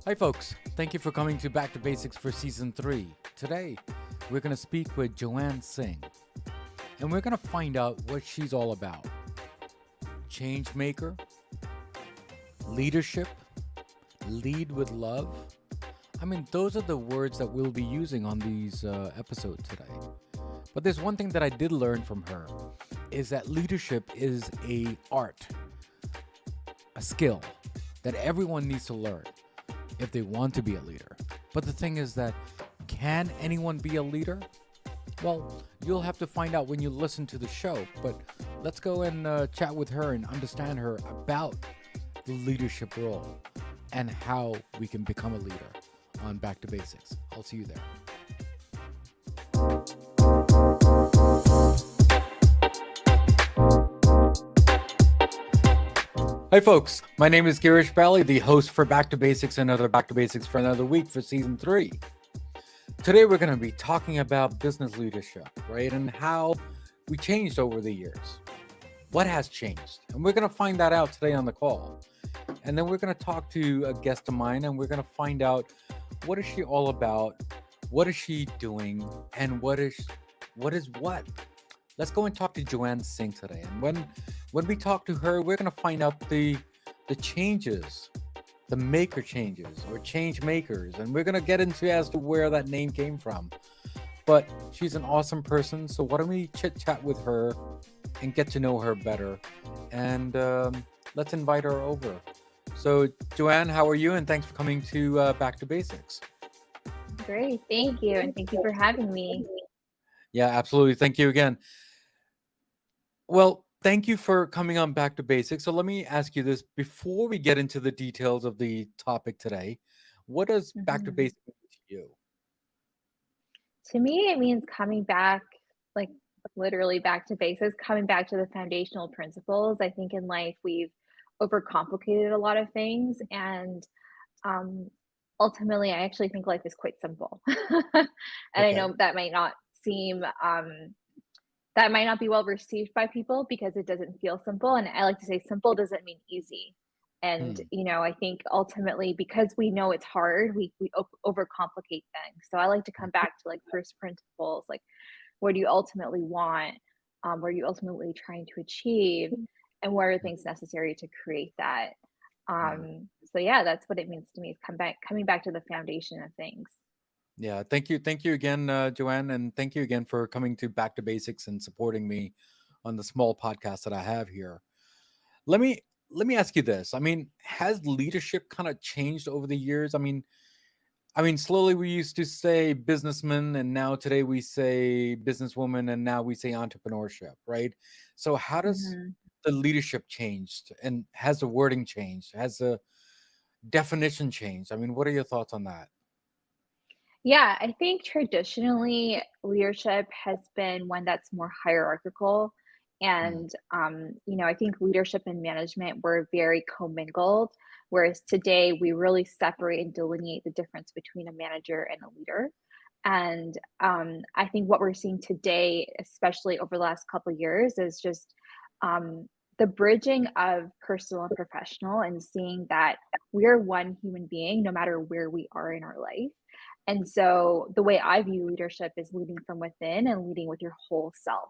Hi, folks. Thank you for coming to Back to Basics for Season 3. Today, we're going to speak with Joanne Singh, and we're going to find out what she's all about. ChangeMaker, leadership, lead with love. Those are the words that we'll be using on these episodes today. But there's one thing that I did learn from her, is that leadership is a art, a skill that everyone needs to learn if they want to be a leader. But the thing is that, can anyone be a leader? Well, you'll have to find out when you listen to the show. But let's go and chat with her and understand her about the leadership role and how we can become a leader on Back to Basics. I'll see you there. Hi, folks. My name is Girish, the host for Back to Basics, another Back to Basics for another week for Season 3. Today, we're going to be talking about business leadership, right? And how we changed over the years. What has changed? And we're going to find that out today on the call. And then we're going to talk to a guest of mine, and we're going to find out what is she all about, what is she doing, and what is what. Let's go and talk to Joanne Singh today. And when we talk to her, we're going to find out the changes, the maker changes or change makers. And we're going to get into as to where that name came from. But she's an awesome person. So why don't we chit chat with her and get to know her better? And let's invite her over. So Joanne, how are you? And thanks for coming to Back to Basics. Great. Thank you. And thank you for having me. Yeah, absolutely. Thank you again. Well, thank you for coming on Back to Basics. So let me ask you this before we get into the details of the topic today. What does Back to Mhm. Basics mean to you? To me, it means coming back, like literally back to basics, coming back to the foundational principles. I think in life we've overcomplicated a lot of things, and um, ultimately, I actually think life is quite simple. And I Okay. know that might not seem that might not be well received by people because it doesn't feel simple. And I like to say simple doesn't mean easy. And, Hmm. I think ultimately because we know it's hard, we overcomplicate things. So I like to come back to like first principles, like what do you ultimately want? What are you ultimately trying to achieve? And what are things necessary to create that? Hmm. So yeah, that's what it means to me is coming back to the foundation of things. Yeah, thank you again, Joanne, and thank you again for coming to Back to Basics and supporting me on the small podcast that I have here. Let me let me ask you this. Has leadership kind of changed over the years? Slowly we used to say businessman, and now today we say businesswoman, and now we say entrepreneurship, right? So how does Mhm. the leadership changed, and has the wording changed? Has the definition changed? What are your thoughts on that? Yeah, I think traditionally leadership has been one that's more hierarchical. Hmm. And, I think leadership and management were very commingled, whereas today we really separate and delineate the difference between a manager and a leader. And I think what we're seeing today, especially over the last couple of years, is just um, the bridging of personal and professional and seeing that we're one human being no matter where we are in our life. And so the way I view leadership is leading from within and leading with your whole self.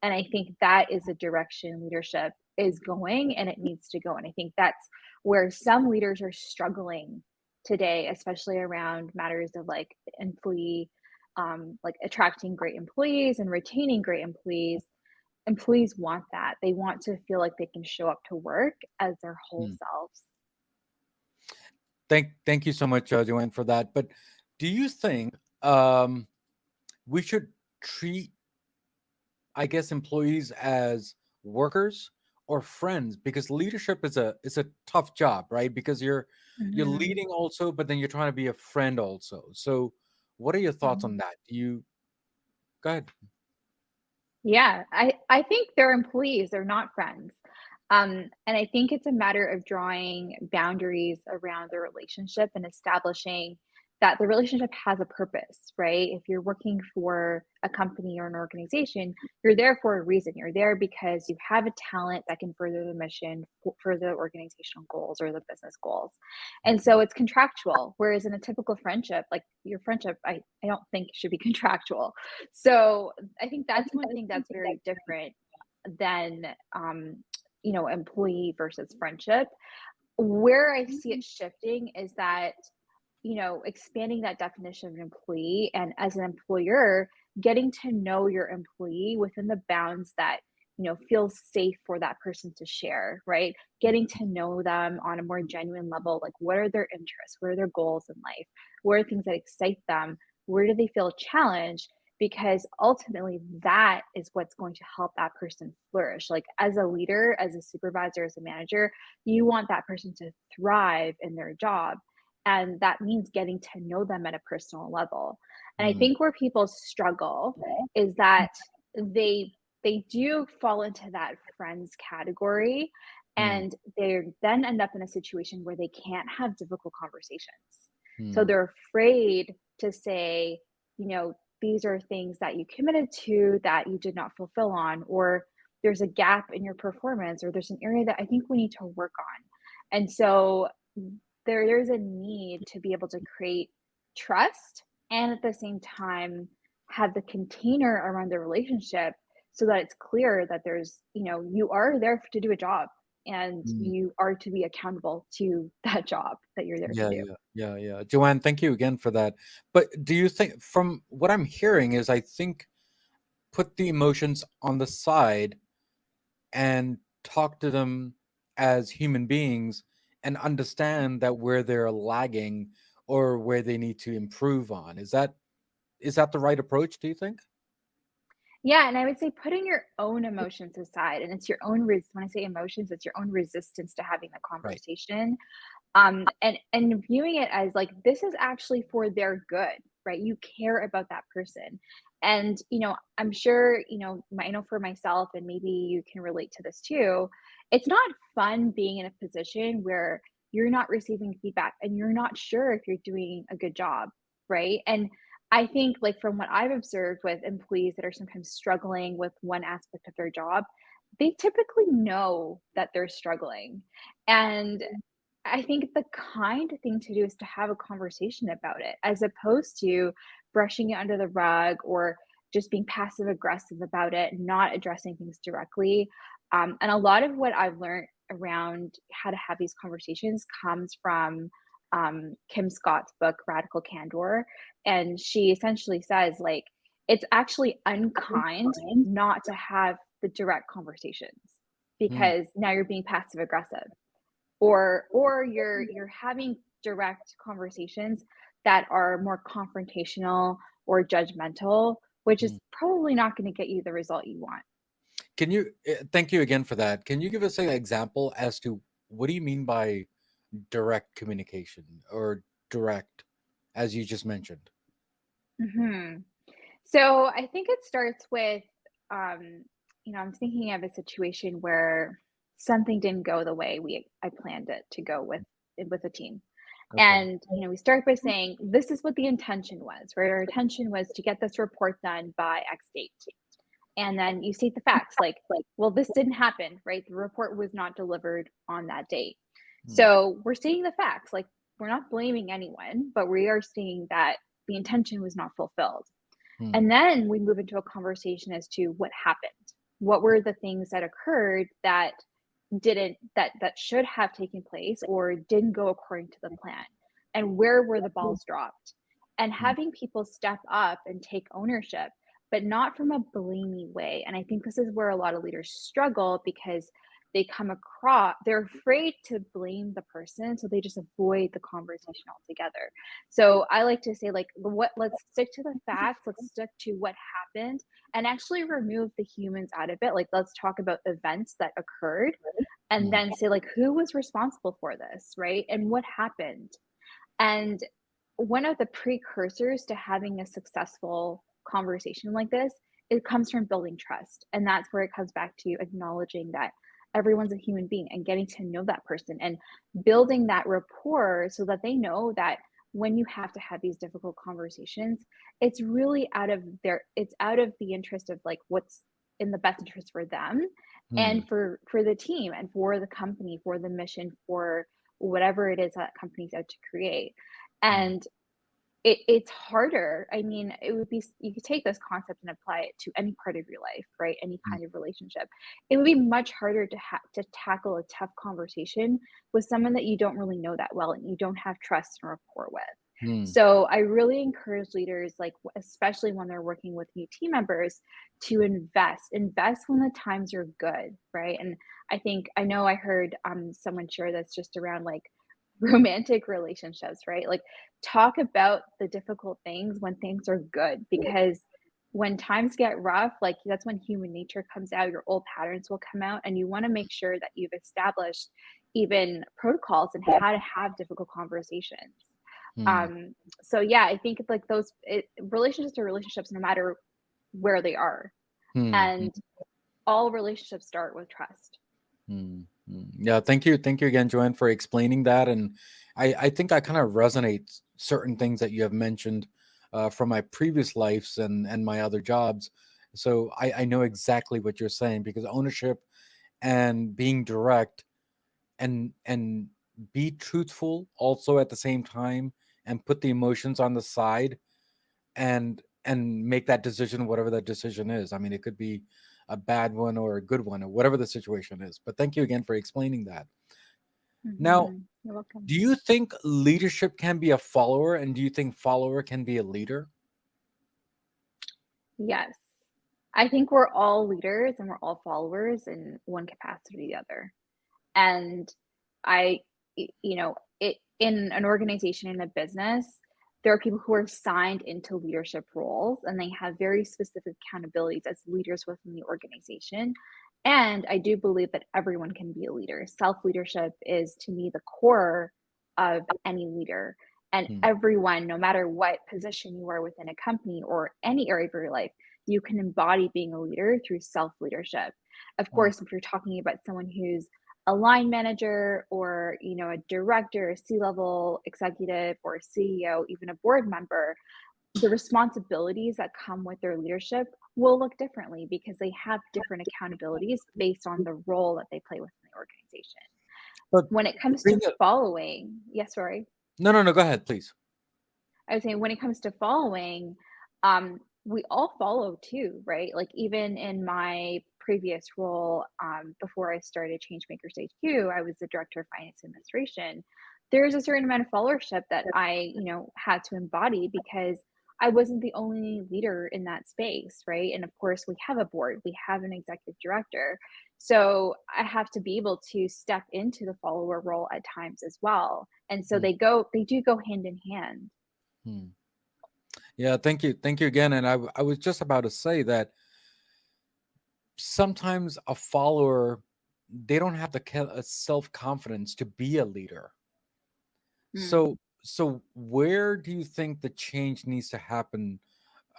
And I think that is the direction leadership is going and it needs to go. And I think that's where some leaders are struggling today, especially around matters of like employee, like attracting great employees and retaining great employees. Employees want that. They want to feel like they can show up to work as their whole Hmm. selves. Thank you so much, Joanne, for that. But do you think um, we should treat, I guess, employees as workers or friends? Because leadership is a tough job, right? Because you're Mhm, leading also, but then you're trying to be a friend also. So, what are your thoughts on mhm. that? Do you go ahead? Yeah, I think they're employees, they're not friends. And I think it's a matter of drawing boundaries around the relationship and establishing that the relationship has a purpose, right? If you're working for a company or an organization, you're there for a reason. You're there because you have a talent that can further the mission, further the organizational goals or the business goals. And so it's contractual. Whereas in a typical friendship, like your friendship, I don't think should be contractual. So I think that's one thing that's very different than, employee versus friendship. Where I see it shifting is that, expanding that definition of an employee, and as an employer, getting to know your employee within the bounds that, feels safe for that person to share, right? Getting to know them on a more genuine level, like what are their interests? What are their goals in life? What are things that excite them? Where do they feel challenged? Because ultimately, that is what's going to help that person flourish. Like as a leader, as a supervisor, as a manager, you want that person to thrive in their job. And that means getting to know them at a personal level. And I Mm, think where people struggle is that they they do fall into that friends category, mm, and they then end up in a situation where they can't have difficult conversations. So mm. they're afraid to say, these are things that you committed to that you did not fulfill on, or there's a gap in your performance, or there's an area that I think we need to work on. And so there's a need to be able to create trust, and at the same time have the container around the relationship so that it's clear that there's, you are there to do a job, and Mm. you are to be accountable to that job that you're there to Yeah, do. yeah. Joanne, thank you again for that. But do you think, from what I'm hearing, is I think put the emotions on the side and talk to them as human beings and understand that where they're lagging or where they need to improve on. Is that the right approach, do you think? Yeah, and I would say putting your own emotions aside, and it's your own when I say emotions, it's your own resistance to having the Right. conversation. And viewing it as like this is actually for their good, right? You care about that person. And I'm sure, I know for myself, and maybe you can relate to this too, it's not fun being in a position where you're not receiving feedback and you're not sure if you're doing a good job, right? And I think, like, from what I've observed with employees that are sometimes struggling with one aspect of their job, they typically know that they're struggling. And I think the kind thing to do is to have a conversation about it, as opposed to brushing it under the rug or just being passive aggressive about it, not addressing things directly. And a lot of what I've learned around how to have these conversations comes from Kim Scott's book, Radical Candor. And she essentially says, like, it's actually unkind not to have the direct conversations Mm, because now you're being passive aggressive, or you're having direct conversations that are more confrontational or judgmental, which is mm. probably not going to get you the result you want. Can you thank you again for that. Can you give us an example as to what do you mean by direct communication or direct, as you just mentioned? Hmm. So I think it starts with, um, I'm thinking of a situation where something didn't go the way I planned it to go with a team. Okay. And, we start by saying, this is what the intention was, right? Our intention was to get this report done by X date. And then you state the facts, like, well, this didn't happen, right? The report was not delivered on that date. Mm, So we're stating the facts, like, we're not blaming anyone, but we are stating that the intention was not fulfilled. mm, And then we move into a conversation as to what happened. What were the things that occurred that that should have taken place or didn't go according to the plan? And where were the balls dropped? And mm, having people step up and take ownership, but not from a blamey way. And I think this is where a lot of leaders struggle because they're afraid to blame the person, so they just avoid the conversation altogether. So I like to say, like, let's stick to the facts, let's stick to what happened, and actually remove the humans out of it. Like, let's talk about events that occurred, and mm. then say, like, who was responsible for this, right? And what happened? And one of the precursors to having a successful conversation like this, it comes from building trust. And that's where it comes back to acknowledging that everyone's a human being and getting to know that person and building that rapport so that they know that when you have to have these difficult conversations, it's really it's out of the interest of like what's in the best interest for them Hmm. and for the team and for the company, for the mission, for whatever it is that company's out to create. Hmm. And it's harder. I mean, it would be you could take this concept and apply it to any part of your life, right? Any Hmm. kind of relationship. It would be much harder to tackle a tough conversation with someone that you don't really know that well and you don't have trust and rapport with. Hmm. So I really encourage leaders, like especially when they're working with new team members, to invest when the times are good, right? And I know I heard someone share this just around like romantic relationships, right? Like talk about the difficult things when things are good because when times get rough, like that's when human nature comes out, your old patterns will come out, and you want to make sure that you've established even protocols and how to have difficult conversations. Hmm. Um, so yeah, I think like relationships are relationships no matter where they are. Hmm. Hmm. And all relationships start with trust. Mm, Yeah, thank you again, Joanne, for explaining that. And I think I kind of resonate certain things that you have mentioned from my previous lives and my other jobs. So I know exactly what you're saying because ownership and being direct and be truthful also at the same time and put the emotions on the side and make that decision, whatever that decision is. I mean, it could be a bad one or a good one or whatever the situation is. But thank you again for explaining that. Now, You're welcome. do you think leadership can be a follower, and do you think follower can be a leader? Yes. I think we're all leaders and we're all followers in one capacity or the other. And I, you know, it in an organization, in a business, there are people who are signed into leadership roles and they have very specific accountabilities as leaders within the organization. And I do believe that everyone can be a leader. Self leadership is, to me, the core of any leader. And Hmm. everyone, no matter what position you are within a company or any area of your life, you can embody being a leader through self leadership. Of Hmm. course, if you're talking about someone who's a line manager or a director, a C-level executive or a CEO, even a board member, the responsibilities that come with their leadership will look differently because they have different accountabilities based on the role that they play within the organization. But When it comes to being a, following, yes, sorry. no, no, no, go ahead, please. I was saying when it comes to following, we all follow too, right? Like even in my previous role, before I started ChangeMaker Stage 2, I was the director of finance administration. There's a certain amount of followership that I had to embody because I wasn't the only leader in that space, right? And of course, we have a board, we have an executive director. So I have to be able to step into the follower role at times as well. And so Hmm. they do go hand in hand. Hmm. Yeah, thank you again. And I was just about to say that sometimes a follower, they don't have the self confidence to be a leader. Mm. So where do you think the change needs to happen?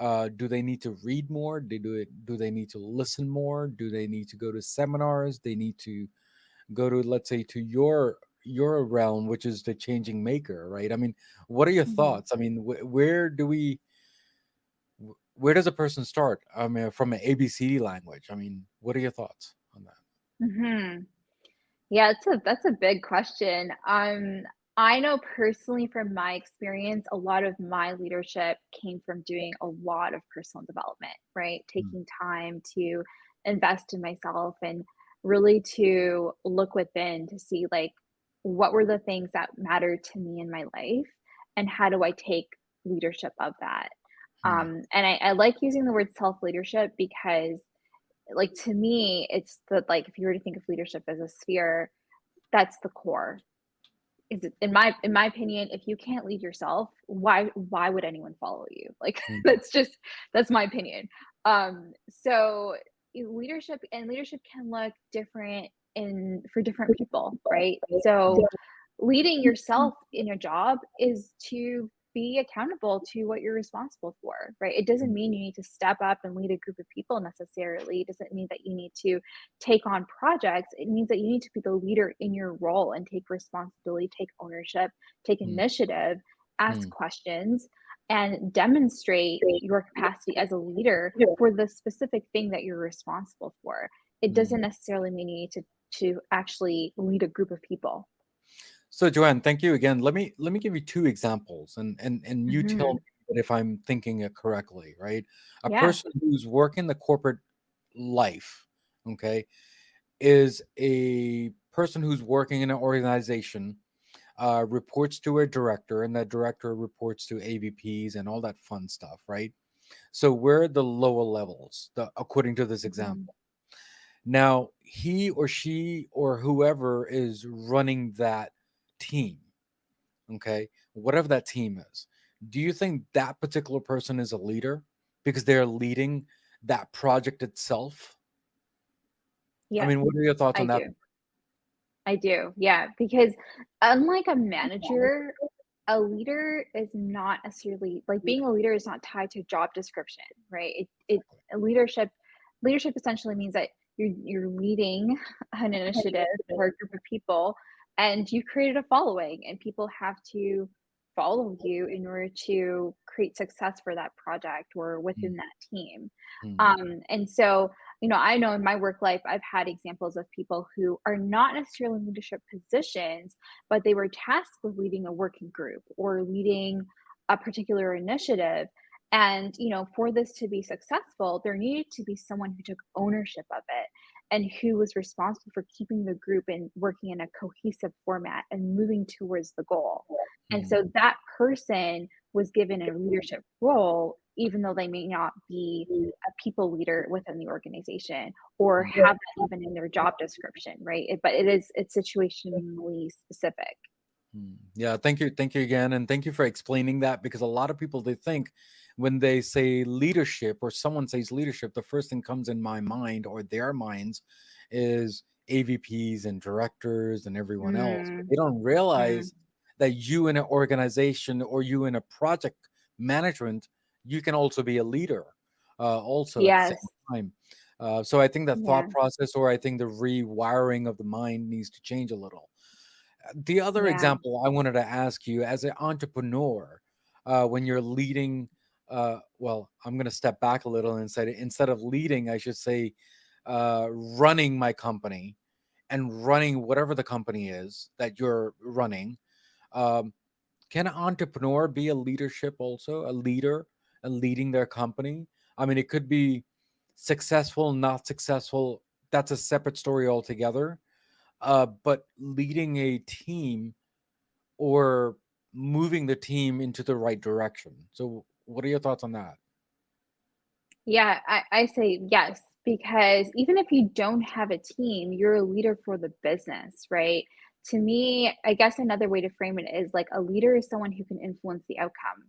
Do they need to read more? Do they need to listen more? Do they need to go to seminars? They need to go to, let's say, to your realm, which is the changing maker, right? I mean, what are your Mhm. thoughts? I mean, where does a person start? I mean, from an ABCD language. I mean, what are your thoughts on that? Mhm. Yeah, that's a big question. I know personally from my experience, a lot of my leadership came from doing a lot of personal development, right? Mm, Taking time to invest in myself and really to look within to see like what were the things that mattered to me in my life and how do I take leadership of that. mm, And I like using the word self leadership because like to me it's the like if you were to think of leadership as a sphere, that's the core. Is it in my opinion, if you can't lead yourself, why would anyone follow you? Like mm, that's my opinion. So leadership can look different in for different people, right? So leading yourself in a job is to be accountable to what you're responsible for, right? It doesn't mm, mean you need to step up and lead a group of people necessarily. It doesn't mean that you need to take on projects. It means that you need to be the leader in your role and take responsibility, take ownership, take mm, initiative, ask mm, questions, and demonstrate your capacity as a leader for the specific thing that you're responsible for. It doesn't mm. necessarily mean you need to actually lead a group of people. So Joanne, thank you again. Let me give you two examples, and you tell Hmm. me if I'm thinking it correctly, right? A Yeah. person who's working the corporate life, okay, is a person who's working in an organization, reports to a director, and that director reports to AVPs and all that fun stuff, right? So we're the lower levels, according to this Hmm. example. Now, he or she or whoever is running that team, okay, whatever that team is, do you think that particular person is a leader because they're leading that project itself? I Yeah, mean, what are your thoughts I on that? do. I do. Yeah, because unlike a manager, a leader is not necessarily like being a leader is not tied to job description, right? Leadership essentially means that you're leading an initiative or a group of people, and you've created a following, and people have to follow you in order to create success for that project or Mm, within that team. mm, And so I know in my work life, I've had examples of people who are not necessarily in leadership positions, but they were tasked with leading a working group or leading a particular initiative. And, for this to be successful, there needed to be someone who took ownership of it and who was responsible for keeping the group and working in a cohesive format and moving towards the goal. And mm, so that person was given a leadership role, even though they may not be a people leader within the organization or mm. have that even in their job description, right? But it's situationally specific. Yeah, thank you again, and thank you for explaining that because a lot of people they think when they say leadership or someone says leadership, the first thing comes in my mind or their minds is AVPs and directors and everyone else. But Mm, they don't mm. realize that you in an organization or you in a project management, you can also be a leader, also at the same Yes. time. So I think the thought Yeah. process, or I think the rewiring of the mind needs to change a little. The other Yeah. example I wanted to ask you as an entrepreneur, when you're leading, well, I'm going to step back a little and say instead of leading, I should say running my company and running whatever the company is that you're running. Um, can an entrepreneur be a leadership also, a leader and leading their company? I mean, it could be successful, not successful. That's a separate story altogether. But leading a team or moving the team into the right direction. So, what are your thoughts on that? Yeah, I say yes, because even if you don't have a team, you're a leader for the business, right? To me, I guess another way to frame it is like a leader is someone who can influence the outcome.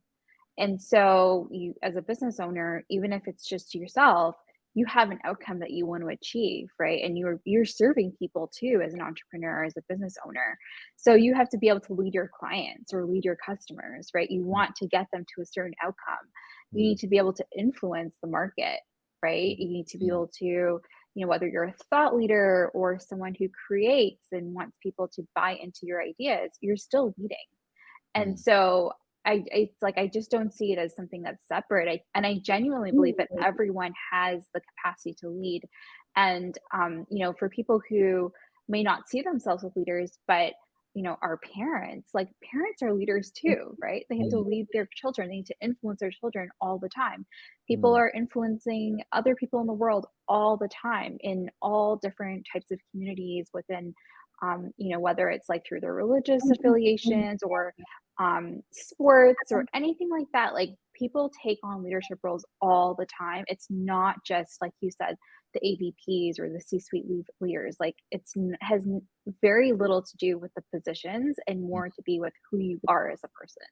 And so you as a business owner, even if it's just yourself, you have an outcome that you want to achieve, right? And you're serving people too as an entrepreneur, as a business owner. So you have to be able to lead your clients or lead your customers, right? You want to get them to a certain outcome. You Mm, need to be able to influence the market, right? mm, You need to be mm, able to, whether you're a thought leader or someone who creates and wants people to buy into your ideas, you're still leading. And mm, so it's like I just don't see it as something that's separate. I genuinely believe that everyone has the capacity to lead. And for people who may not see themselves as leaders, but our parents, like parents are leaders too, right? They have to mm, lead their children, they need to influence their children all the time. People mm, are influencing other people in the world all the time in all different types of communities within whether it's like through their religious affiliations or sports or anything like that. Like people take on leadership roles all the time. It's not just like you said, the AVPs or the C-suite leaders. Like has very little to do with the positions and mm. more to be with who you are as a person.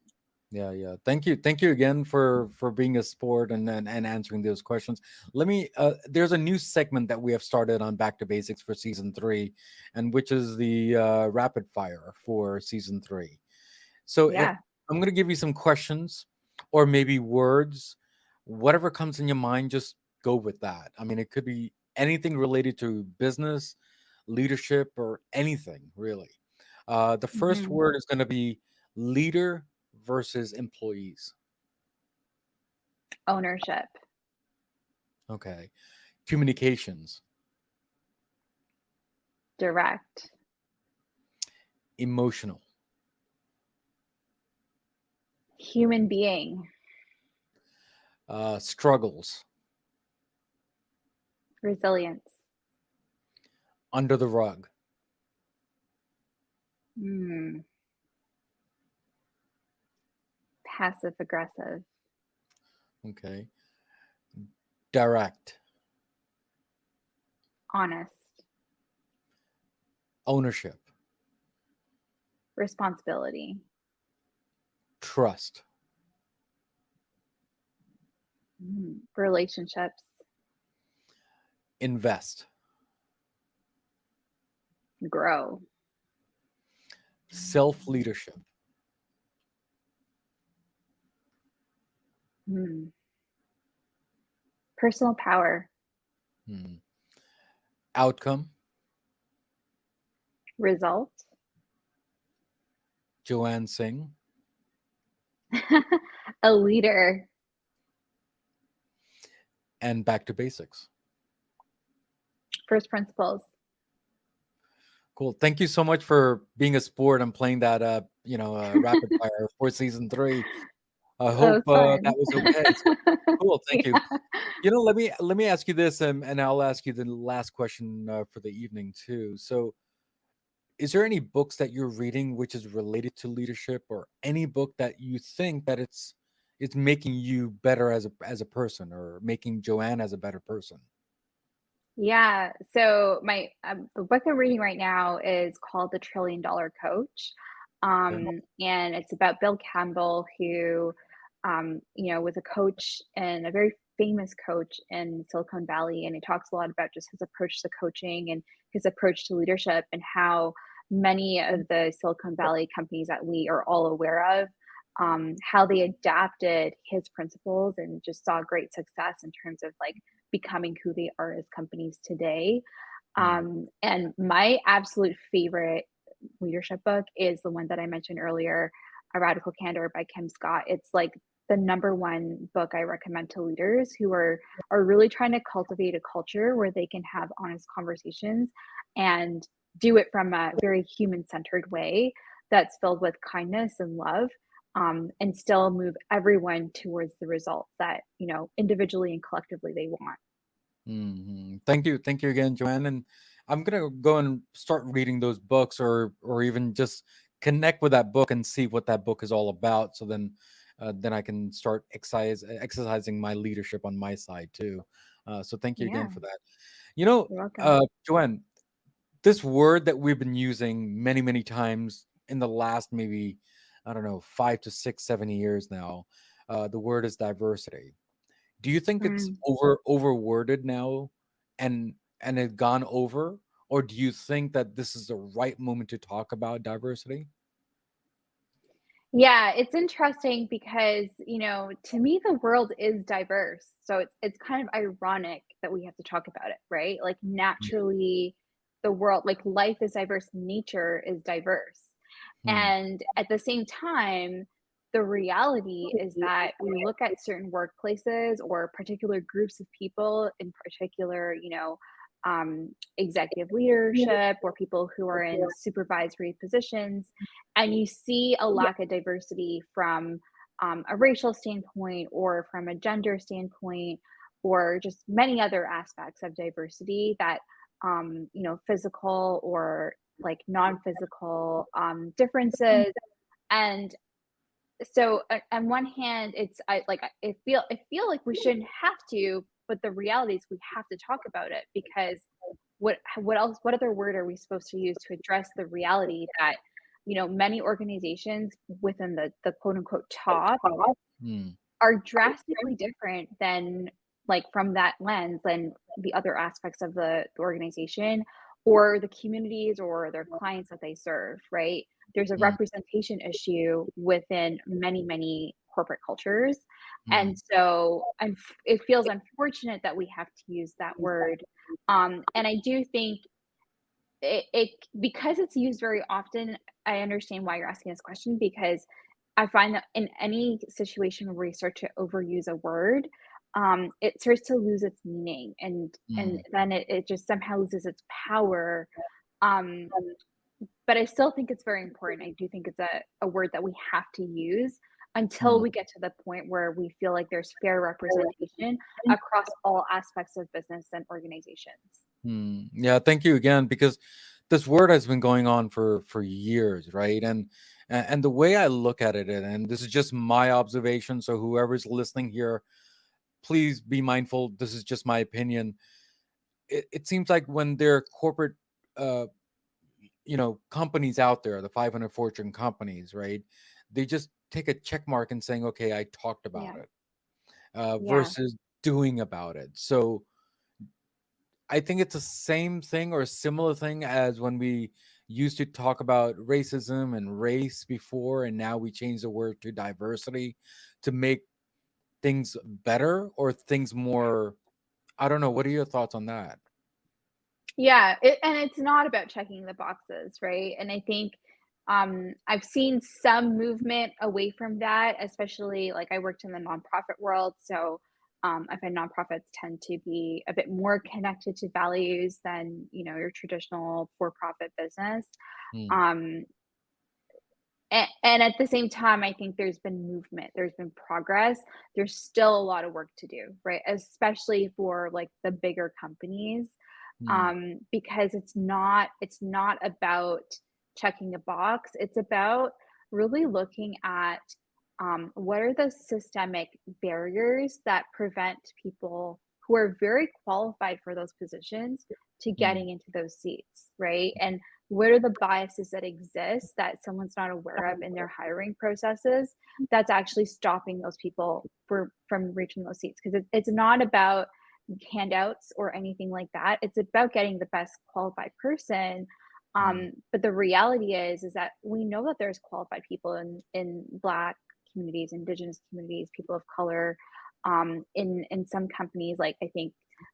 Yeah, yeah. Thank you again for being a sport and answering those questions. Let me. There's a new segment that we have started on Back to Basics for season three, and which is the rapid fire for season three. So if Yeah. I'm going to give you some questions or maybe words, whatever comes in your mind, just go with that. I mean, it could be anything related to business, leadership, or anything really. The first Hmm. word is going to be leader versus employees? Ownership. Okay. Communications, Direct. emotional, Human being. struggles, Resilience. under the rug, Hmm. Passive aggressive. okay. Direct, Honest. ownership, Responsibility. trust, Relationships. invest, Grow. self leadership, Hmm. Personal power. hmm, outcome, Result. Joanne Singh, A leader. and back to basics. First principles. Cool. Thank you so much for being a sport and playing that, rapid fire for season 3. I That hope was fun. that was okay. So, cool. Thank you. Yeah. Let me ask you this, and I'll ask you the last question for the evening too. So, is there any books that you're reading which is related to leadership, or any book that you think that it's making you better as a person, or making Joanne as a better person? Yeah. So my the book I'm reading right now is called The Trillion Dollar Coach. Okay. And it's about Bill Campbell, who was a coach and a very famous coach in Silicon Valley. And he talks a lot about just his approach to coaching and his approach to leadership, and how many of the Silicon Valley companies that we are all aware of, how they adapted his principles and just saw great success in terms of like becoming who they are as companies today. Hmm. And my absolute favorite leadership book is the one that I mentioned earlier, A Radical Candor by Kim Scott. It's like the number one book I recommend to leaders who are really trying to cultivate a culture where they can have honest conversations and do it from a very human-centered way that's filled with kindness and love, and still move everyone towards the results that, individually and collectively they want. Thank you again, Joanne. And I'm gonna go and start reading those books, or even just connect with that book and see what that book is all about. So then I can start exercising my leadership on my side too. So thank you again Yeah, for that. you're welcome. Joanne, this word that we've been using many, many times in the last, maybe, I don't know, 5 to 6, 7 years now. The word is diversity. Do you think it's Mm. overworded now, and it gone over, or do you think that this is the right moment to talk about diversity? Yeah, it's interesting because, to me, the world is diverse. So it's kind of ironic that we have to talk about it, right? Like naturally, the world, like life is diverse, nature is diverse. Hmm. And at the same time, the reality is that we look at certain workplaces or particular groups of people, in particular, executive leadership or people who are in supervisory positions, and you see a lack of diversity from a racial standpoint or from a gender standpoint or just many other aspects of diversity that physical or like non-physical differences. And so on one hand, I feel like we shouldn't have to, but the reality is we have to talk about it, because what other word are we supposed to use to address the reality that many organizations within the quote unquote top Hmm. are drastically different than, like, from that lens than the other aspects of the organization or the communities or their clients that they serve, right? There's a Hmm. representation issue within many, many corporate cultures. Hmm. And so it feels unfortunate that we have to use that word. And I do think it because it's used very often. I understand why you're asking this question, because I find that in any situation where we start to overuse a word, it starts to lose its meaning, and Mm, then it just somehow loses its power. Um, but I still think it's very important. I do think it's a word that we have to use until mm, we get to the point where we feel like there's fair representation across all aspects of business and organizations. mm. Yeah, thank you again, because this word has been going on for years, right? And the way I look at it, and this is just my observation, so whoever's listening here, please be mindful. This is just my opinion. It seems like when there are corporate, uh, companies out there, the 500 Fortune companies, right? They just take a check mark and saying, "Okay, I talked about Yeah. it," Yeah. versus doing about it. So I think it's the same thing or a similar thing as when we used to talk about racism and race before, and now we change the word to diversity to make things better or things more. I don't know. What are your thoughts on that? Yeah, and it's not about checking the boxes, right? And I think I've seen some movement away from that, especially like I worked in the nonprofit world. So I find nonprofits tend to be a bit more connected to values than, your traditional for-profit business. Mm, Um, and at the same time, I think there's been movement, there's been progress. There's still a lot of work to do, right? Especially for like the bigger companies, mm, because it's not about checking a box. It's about really looking at what are the systemic barriers that prevent people who are very qualified for those positions to mm, getting into those seats, right? And what are the biases that exist that someone's not aware of in their hiring processes that's actually stopping those people from reaching those seats? Because it's not about handouts or anything like that. It's about getting the best qualified person. mm, But the reality is that we know that there's qualified people in Black communities, Indigenous communities, people of color, in some companies. Like I think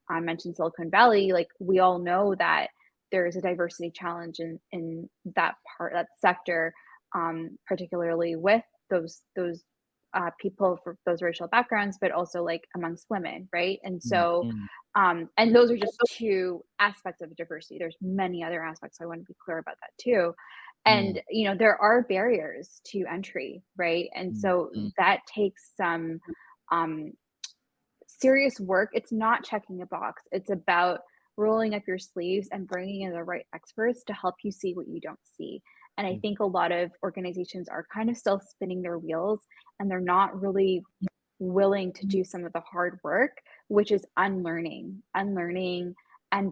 I mentioned Silicon Valley. Like we all know that there's a diversity challenge in that sector, particularly with those people for those racial backgrounds, but also like amongst women, right? And mm, so, mm, and those are just two aspects of diversity. There's many other aspects. So I want to be clear about that too. mm, And there are barriers to entry, right? And mm, so mm, that takes some um, serious work. It's not checking a box. It's about rolling up your sleeves and bringing in the right experts to help you see what you don't see. And I mm, think a lot of organizations are kind of still spinning their wheels and they're not really willing to do some of the hard work, which is unlearning and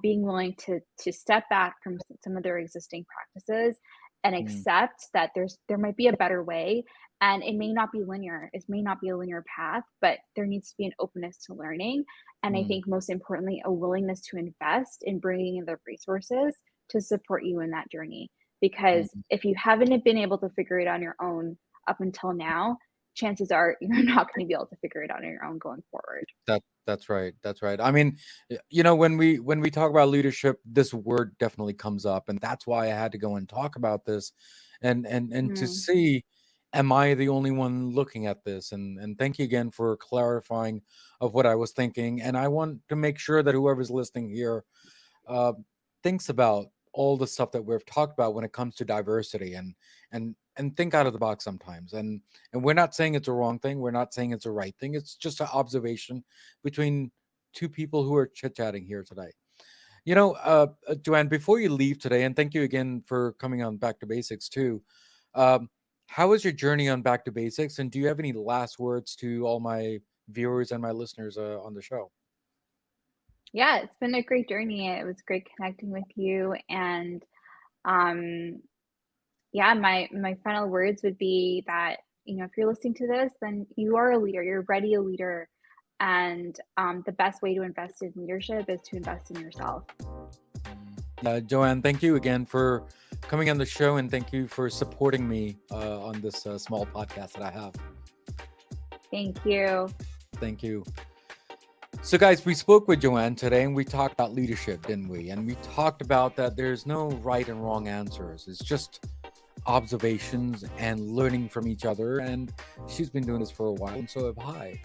being willing to step back from some of their existing practices and mm, accept that there might be a better way, and it may not be linear. It may not be a linear path, but there needs to be an openness to learning, and I mm, think most importantly a willingness to invest in bringing in the resources to support you in that journey, because mm. if you haven't been able to figure it on your own up until now, chances are you're not going to be able to figure it out on your own going forward. That's right. That's right. I mean, when we talk about leadership, this word definitely comes up, and that's why I had to go and talk about this, and to Mm. see, am I the only one looking at this? And thank you again for clarifying of what I was thinking. And I want to make sure that whoever's listening here uh, thinks about all the stuff that we've talked about when it comes to diversity, and think out of the box sometimes. And we're not saying it's a wrong thing. We're not saying it's a right thing. It's just an observation between two people who are chit chatting here today. Joanne, before you leave today, and thank you again for coming on Back to Basics too. Um, how was your journey on Back to Basics, and do you have any last words to all my viewers and my listeners on the show? Yeah, it's been a great journey. It was great connecting with you, and um yeah, my final words would be that, if you're listening to this, then you are a leader. You're already a leader, and the best way to invest in leadership is to invest in yourself. Joanne, thank you again for coming on the show, and thank you for supporting me on this small podcast that I have. Thank you. Thank you. So, guys, we spoke with Joanne today, and we talked about leadership, didn't we? And we talked about that there's no right and wrong answers. It's just observations and learning from each other. And she's been doing this for a while, and so have I.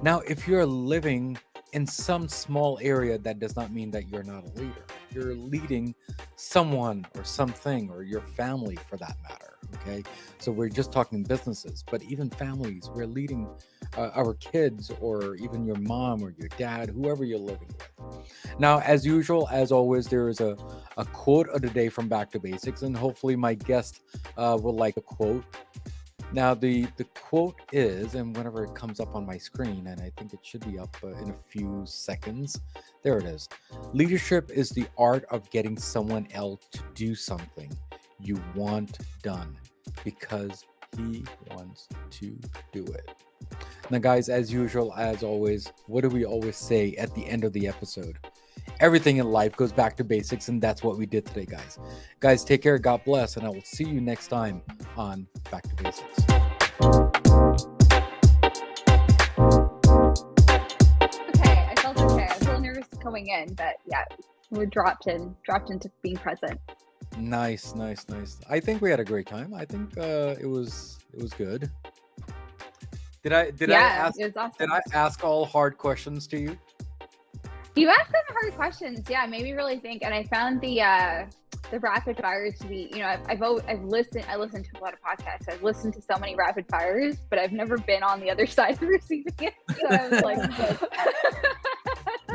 Now, if you're living in some small area, that does not mean that you're not a leader. You're leading someone or something or your family for that matter. Okay. So we're just talking businesses, but even families, we're leading our kids or even your mom or your dad, whoever you're living with. Now, as usual, as always, there is a quote of the day from Back to Basics, and hopefully my guest will like a quote. Now, the quote is, and whenever it comes up on my screen, and I think it should be up in a few seconds, there it is. Leadership is the art of getting someone else to do something you want done because he wants to do it. Now, guys, as usual, as always, what do we always say at the end of the episode? Everything in life goes back to basics, and that's what we did today, guys. Guys, take care, God bless, and I will see you next time on Back to Basics. Okay, I felt okay. I was a little nervous coming in, but yeah, we dropped into being present. Nice. I think we had a great time. I think it was good. Did I ask? It was awesome. Did I ask all hard questions to you? You asked some hard questions. Yeah, made me really think. And I found the rapid fires to be, I've listened to a lot of podcasts. I've listened to so many rapid fires, but I've never been on the other side of receiving it. So I was like,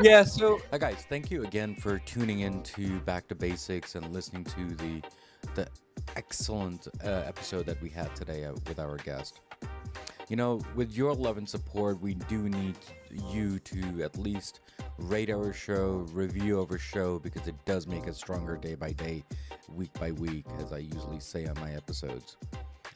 Yeah, so guys, thank you again for tuning in to Back to Basics and listening to the excellent episode that we had today with our guest. With your love and support, we do need you to at least rate our show, review our show, because it does make us stronger day by day, week by week, as I usually say on my episodes.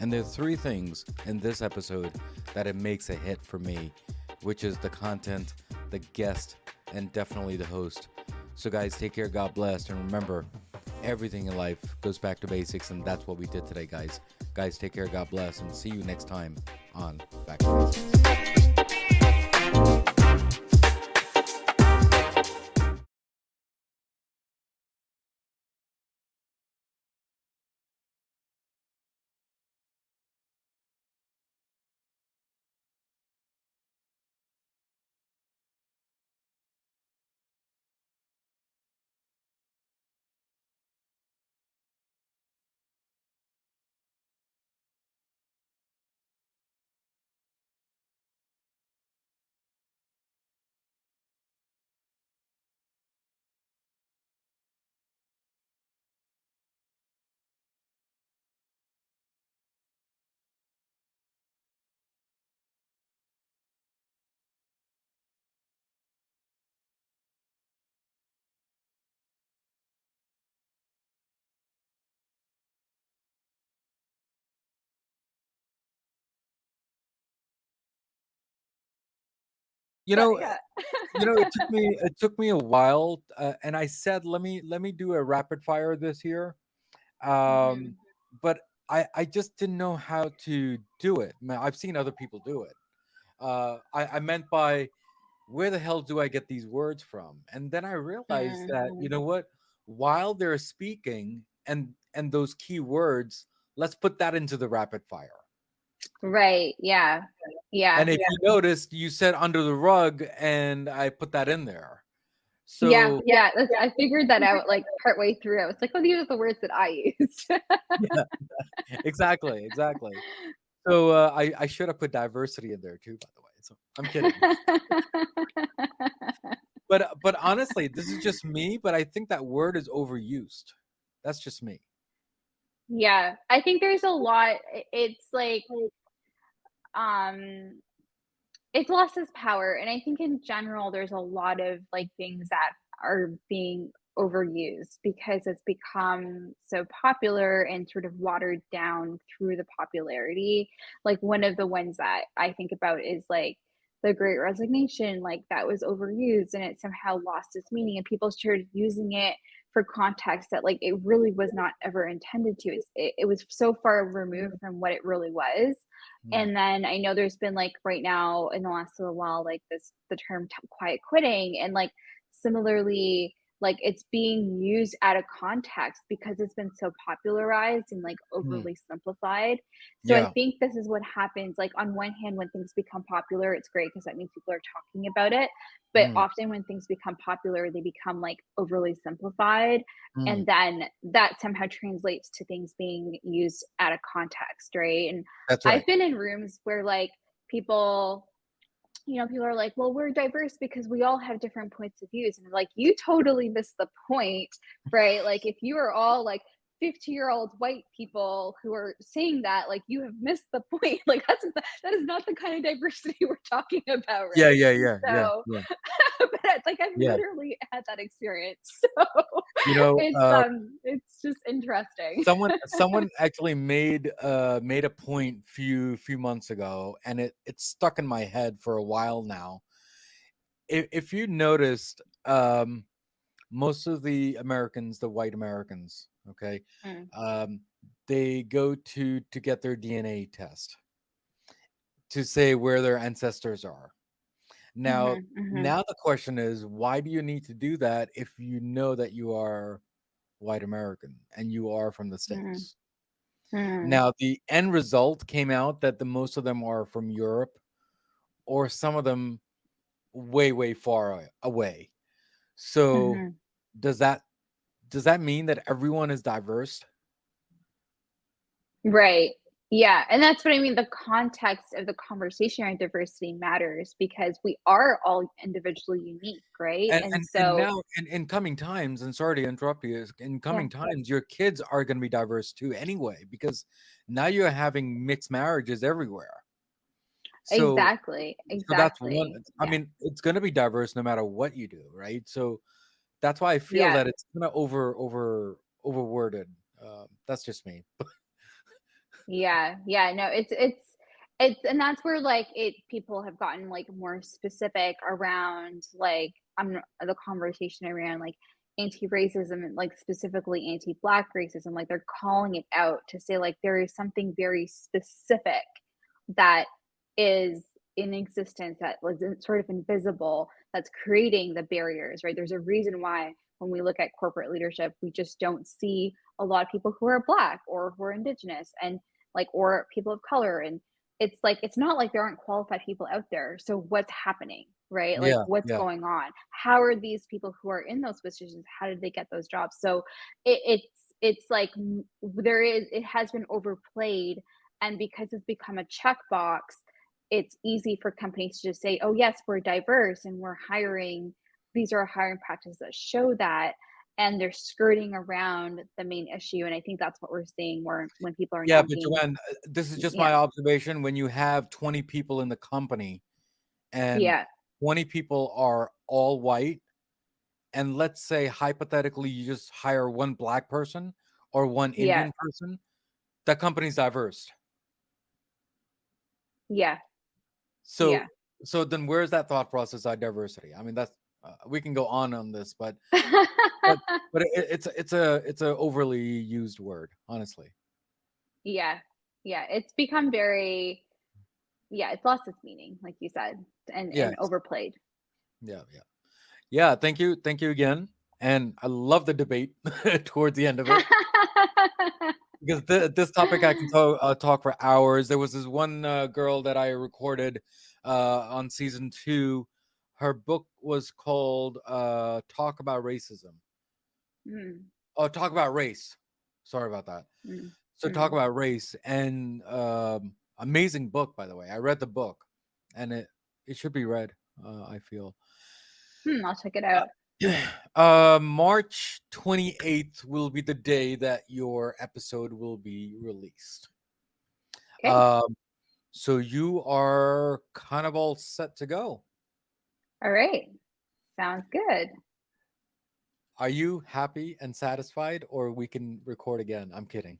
And there are 3 things in this episode that it makes a hit for me, which is the content, the guest, and definitely the host. So guys, take care, God bless, and remember, everything in life goes back to basics, and that's what we did today, guys. Guys, take care, God bless, and see you next time on Back to Basics. You know, yeah. it took me a while, and I said, let me do a rapid fire this year. Mhm. But I just didn't know how to do it. I've seen other people do it. I meant by, where the hell do I get these words from? And then I realized that, you know what? While they're speaking and those key words, let's put that into the rapid fire. Right. Yeah. Yeah. And if you noticed, you said under the rug, and I put that in there. Yeah. So Yeah. I figured that out like partway through. I was like, oh, these are the words that I used. yeah, exactly. So I should have put diversity in there too, by the way. So I'm kidding. But honestly, this is just me. But I think that word is overused. That's just me. Yeah. I think there's a lot. It's like, um, it's lost its power, and I think in general, there's a lot of, like, things that are being overused because it's become so popular and sort of watered down through the popularity. Like, one of the ones that I think about is, like, the Great Resignation, like, that was overused, and it somehow lost its meaning, and people started using it for context that, like, it really was not ever intended to. It was so far removed from what it really was. Mm. And then I know there's been, like, right now in the last little while, like, the term quiet quitting, and, like, similarly, like it's being used out of context because it's been so popularized and like Mm, overly simplified. So I yeah. think this is what happens. Like on one hand, when things become popular, it's great because that means people are talking about it. But Mm, often when things become popular, they become like overly simplified. mm, And then that somehow translates to things being used out of context, right? And that's I've right. been in rooms where like people people are like, well, we're diverse because we all have different points of views. And I'm like, you totally missed the point, right? Like, if you are all like 50-year-old white people who are saying that, like, you have missed the point. Like, that is not the kind of diversity we're talking about, Yeah, right? yeah, yeah, yeah, So, yeah, but it's like I've yeah. literally had that experience. So You know, it's just interesting. someone actually made a point few months ago, and it stuck in my head for a while now. If you noticed, most of the Americans, the white Americans, okay, Mm, um, they go to get their DNA test to say where their ancestors are. Now, mhm, mhm, now the question is, why do you need to do that if you know that you are white American and you are from the mhm, States? mhm, Now, the end result came out that the most of them are from Europe, or some of them way far away. So, mhm. does that does that mean that everyone is diverse? Right. Yeah, and that's what I mean, the context of the conversation around diversity matters because we are all individually unique, right? And And so now in coming times, and sorry to interrupt you, in yeah, coming times, your kids are going to be diverse too anyway, because now you're having mixed marriages everywhere. So exactly, so that's one. exactly. I Yeah, mean, it's going to be diverse no matter what you do, right? So that's why I feel yeah, that it's kind of overworded. That's just me. yeah, yeah, no, it's and that's where, like, people have gotten, like, more specific around, like, the conversation around, like, anti-racism and, like, specifically anti-Black racism, like, they're calling it out to say, like, there is something very specific that is in existence that was sort of invisible that's creating the barriers, right? There's a reason why when we look at corporate leadership, we just don't see a lot of people who are Black or who are Indigenous and like or people of color. And it's like it's not like there aren't qualified people out there. So what's happening, right? Like Yeah, what's yeah, going on? How are these people who are in those positions? How did they get those jobs? So it's like it has been overplayed, and because it's become a checkbox, it's easy for companies to just say, "Oh, yes, we're diverse and we're hiring. These are hiring practices that show that." And they're skirting around the main issue. And I think that's what we're seeing more when people are yeah. now But being, Joanne, this is just yeah, my observation. When you have 20 people in the company and yeah, 20 people are all white, and let's say hypothetically you just hire one Black person or one yeah, Indian person, that company's diverse. yeah, So yeah. so then where's that thought process on diversity? I mean, that's we can go on this, but it's a overly used word, honestly. Yeah, yeah. It's become very, yeah, it's lost its meaning, like you said, and Yes. overplayed. Yeah, yeah. Yeah, thank you again. And I love the debate towards the end of it, because this topic I can talk for hours. There was this one girl that I recorded on season 2. Her book was called Talk About Racism. Mm, Oh, Talk About Race. Sorry about that. mm, So Talk mm. About Race, and amazing book, by the way. I read the book, and it should be read. I feel. I'll check it out. March 28th will be the day that your episode will be released. Okay. Um, so you are kind of all set to go. All right. Sounds good. Are you happy and satisfied, or we can record again? I'm kidding.